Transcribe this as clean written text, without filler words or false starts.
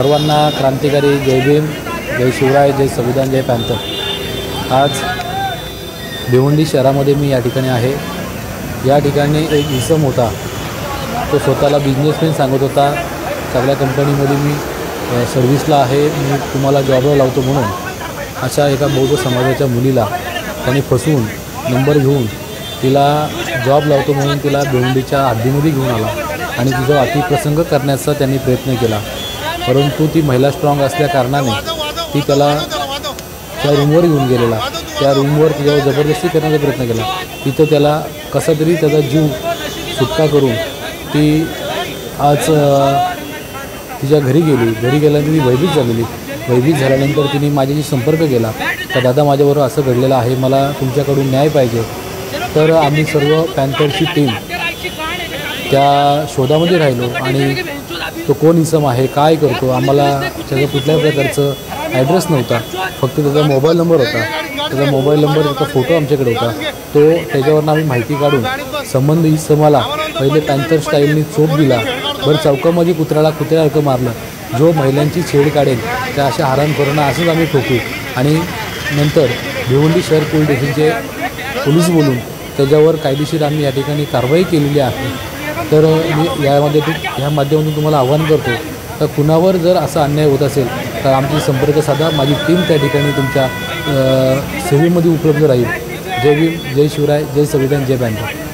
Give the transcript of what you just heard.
सर्वांना क्रांतिकारी जय भीम, जय शिवराय, जय संविधान, जय पॅन्थर। आज भिवंडी शहरामध्ये मी या ठिकाणी आहे। या ठिकाणी एक इसम होता, तो स्वतःला बिझनेसमॅन सांगत होता। सगळ्या कंपनीमध्ये मी सर्व्हिसला आहे, मी तुम्हाला जॉबला लावतो म्हणून अशा एका बौद्ध समाजाच्या मुलीला त्याने फसवून नंबर घेऊन तिला जॉब लावतो म्हणून तिला भिवंडीच्या हद्दीमध्ये घेऊन आला आणि तिचा अतिप्रसंग करण्याचा त्यांनी प्रयत्न केला। परंतु ती महिला स्ट्रॉंग असल्या कारणाने ती त्याला त्या रूमवर घेऊन गेलेला। त्या रूमवर तिच्यावर जबरदस्ती करण्याचा प्रयत्न केला। तिथं त्याला कसा तरी त्याचा जीव सुटका करून ती आज तिच्या घरी गेली। घरी गेल्यानंतर ती भयभीत झालेली। भयभीत झाल्यानंतर तिने माझ्याशी संपर्क केला, तर दादा माझ्याबरोबर असं घडलेलं आहे, मला तुमच्याकडून न्याय पाहिजे। तर आम्ही सर्व पॅन्थरची टीम त्या शोधामध्ये राहिलो आणि तो कोण इसम आहे, काय करतो, आम्हाला त्याचा कुठल्याही प्रकारचं ॲड्रेस नव्हता, फक्त त्याचा मोबाईल नंबर होता। त्याचा मोबाईल नंबर, त्याचा फोटो आमच्याकडे होता। तो त्याच्यावरून आम्ही माहिती काढून संबंध इसमाला पहिले पॅन्थर स्टाईलनी चोप दिला। बरं चौकामध्ये कुत्र्यासारखं मारलं। जो महिलांची छेड काढेल त्या अशा हराम करणं असंच आम्ही ठोकू आणि नंतर भिवंडी शहर पोलीस स्टेशनचे पोलीस बोलून त्याच्यावर कायदेशीर आम्ही या ठिकाणी कारवाई केलेली आहे। तर मी या माध्यमातून तुम्हाला आवाहन करतो, तर कुणावर जर असा अन्याय होत असेल तर आमची संपर्क साधा। माझी टीम त्या ठिकाणी तुमच्या सेवेमध्ये उपलब्ध राहील। जय भीम, जय शिवराय, जय संविधान, जय पॅन्थर।